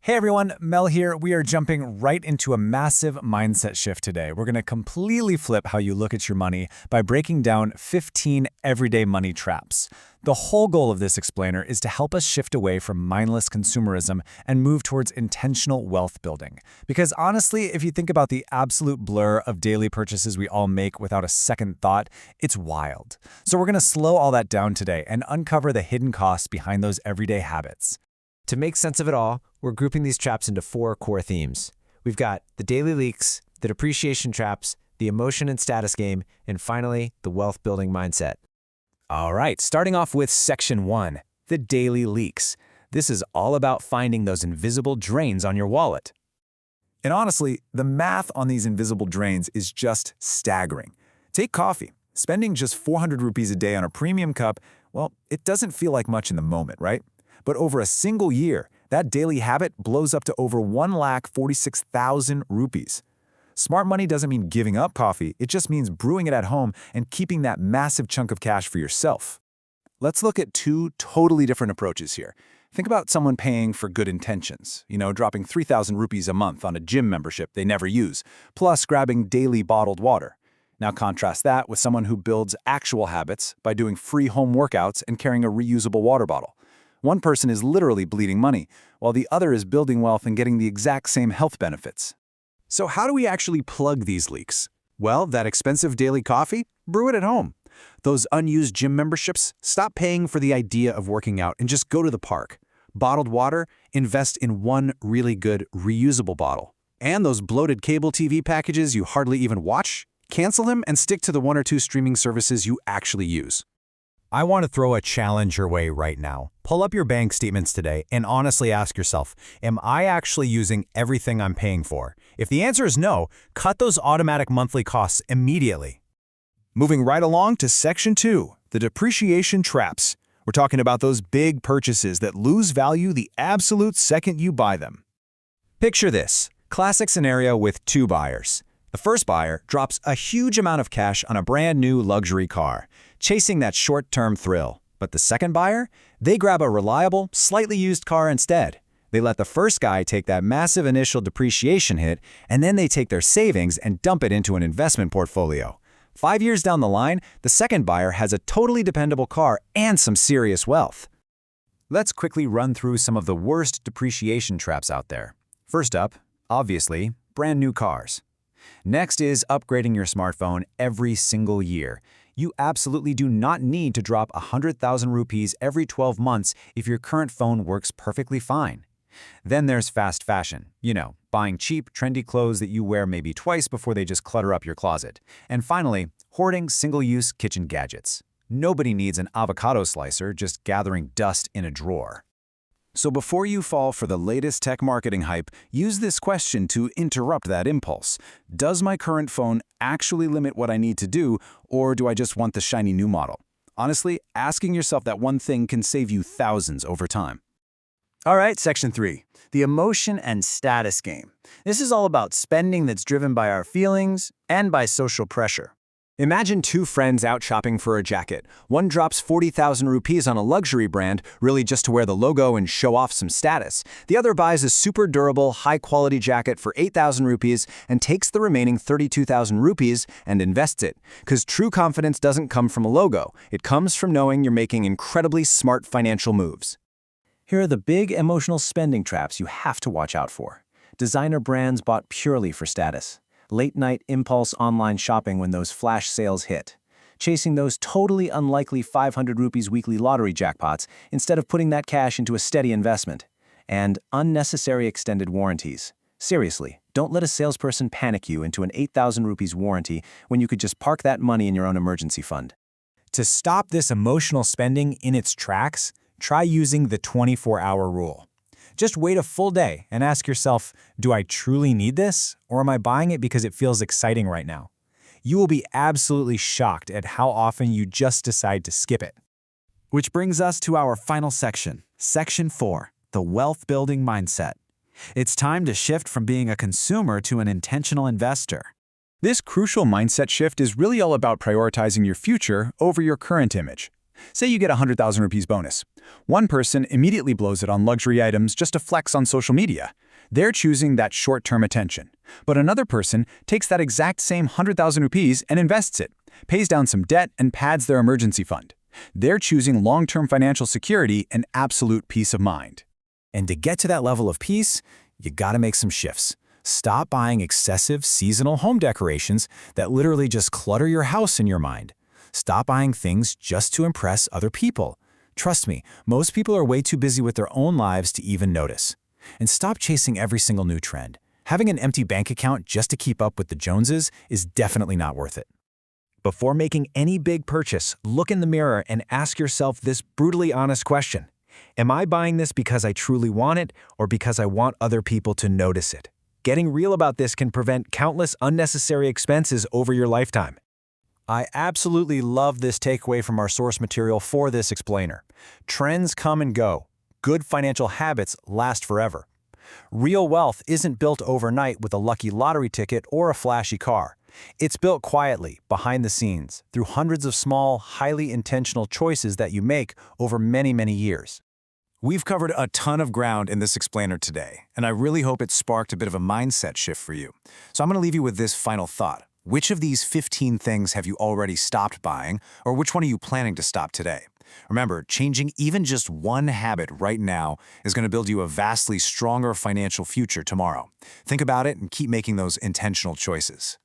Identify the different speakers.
Speaker 1: Hey everyone, Mel here. We are jumping right into a massive mindset shift today. We're going to completely flip how you look at your money by breaking down 15 everyday money traps. The whole goal of this explainer is to help us shift away from mindless consumerism and move towards intentional wealth building. Because honestly, if you think about the absolute blur of daily purchases we all make without a second thought, it's wild. So we're going to slow all that down today and uncover the hidden costs behind those everyday habits.
Speaker 2: To make sense of it all, we're grouping these traps into 4 core themes. We've got the daily leaks, the depreciation traps, the emotion and status game, and finally, the wealth-building mindset.
Speaker 1: All right, starting off with Section 1, the daily leaks. This is all about finding those invisible drains on your wallet. And honestly, the math on these invisible drains is just staggering. Take coffee. Spending just 400 rupees a day on a premium cup, well, it doesn't feel like much in the moment, right? But over a single year, that daily habit blows up to over 1,46,000 rupees. Smart money doesn't mean giving up coffee, it just means brewing it at home and keeping that massive chunk of cash for yourself. Let's look at 2 totally different approaches here. Think about someone paying for good intentions, dropping 3,000 rupees a month on a gym membership they never use, plus grabbing daily bottled water. Now contrast that with someone who builds actual habits by doing free home workouts and carrying a reusable water bottle. One person is literally bleeding money, while the other is building wealth and getting the exact same health benefits. So how do we actually plug these leaks? Well, that expensive daily coffee? Brew it at home. Those unused gym memberships? Stop paying for the idea of working out and just go to the park. Bottled water? Invest in one really good reusable bottle. And those bloated cable TV packages you hardly even watch? Cancel them and stick to the 1 or 2 streaming services you actually use.
Speaker 3: I want to throw a challenge your way right now. Pull up your bank statements today and honestly ask yourself, am I actually using everything I'm paying for? If the answer is no, cut those automatic monthly costs immediately.
Speaker 1: Moving right along to Section 2, the depreciation traps. We're talking about those big purchases that lose value the absolute second you buy them. Picture this. Classic scenario with 2 buyers. The first buyer drops a huge amount of cash on a brand new luxury car, chasing that short-term thrill. But the second buyer, they grab a reliable, slightly used car instead. They let the first guy take that massive initial depreciation hit, and then they take their savings and dump it into an investment portfolio. 5 years down the line, the second buyer has a totally dependable car and some serious wealth. Let's quickly run through some of the worst depreciation traps out there. First up, obviously, brand new cars. Next is upgrading your smartphone every single year. You absolutely do not need to drop 100,000 rupees every 12 months if your current phone works perfectly fine. Then there's fast fashion, buying cheap, trendy clothes that you wear maybe twice before they just clutter up your closet. And finally, hoarding single-use kitchen gadgets. Nobody needs an avocado slicer just gathering dust in a drawer. So before you fall for the latest tech marketing hype, use this question to interrupt that impulse. Does my current phone actually limit what I need to do, or do I just want the shiny new model? Honestly, asking yourself that one thing can save you thousands over time. All right, Section 3, the emotion and status game. This is all about spending that's driven by our feelings and by social pressure. Imagine 2 friends out shopping for a jacket. One drops 40,000 rupees on a luxury brand, really just to wear the logo and show off some status. The other buys a super durable, high-quality jacket for 8,000 rupees and takes the remaining 32,000 rupees and invests it. Because true confidence doesn't come from a logo. It comes from knowing you're making incredibly smart financial moves. Here are the big emotional spending traps you have to watch out for. Designer brands bought purely for status. Late-night impulse online shopping when those flash sales hit. Chasing those totally unlikely 500 rupees weekly lottery jackpots instead of putting that cash into a steady investment. And unnecessary extended warranties. Seriously, don't let a salesperson panic you into an 8,000 rupees warranty when you could just park that money in your own emergency fund. To stop this emotional spending in its tracks, try using the 24-hour rule. Just wait a full day and ask yourself, do I truly need this, or am I buying it because it feels exciting right now? You will be absolutely shocked at how often you just decide to skip it. Which brings us to our final section, Section 4, the wealth-building mindset. It's time to shift from being a consumer to an intentional investor. This crucial mindset shift is really all about prioritizing your future over your current image. Say you get 100,000 rupees bonus. One person immediately blows it on luxury items just to flex on social media. They're choosing that short-term attention. But another person takes that exact same 100,000 rupees and invests it, pays down some debt, and pads their emergency fund. They're choosing long-term financial security and absolute peace of mind.
Speaker 2: And to get to that level of peace, you gotta make some shifts. Stop buying excessive seasonal home decorations that literally just clutter your house in your mind. Stop buying things just to impress other people. Trust me, most people are way too busy with their own lives to even notice. And stop chasing every single new trend. Having an empty bank account just to keep up with the Joneses is definitely not worth it. Before making any big purchase, look in the mirror and ask yourself this brutally honest question. Am I buying this because I truly want it or because I want other people to notice it? Getting real about this can prevent countless unnecessary expenses over your lifetime. I absolutely love this takeaway from our source material for this explainer. Trends come and go. Good financial habits last forever. Real wealth isn't built overnight with a lucky lottery ticket or a flashy car. It's built quietly, behind the scenes, through hundreds of small, highly intentional choices that you make over many, many years. We've covered a ton of ground in this explainer today, and I really hope it sparked a bit of a mindset shift for you. So I'm going to leave you with this final thought. Which of these 15 things have you already stopped buying, or which one are you planning to stop today? Remember, changing even just one habit right now is going to build you a vastly stronger financial future tomorrow. Think about it and keep making those intentional choices.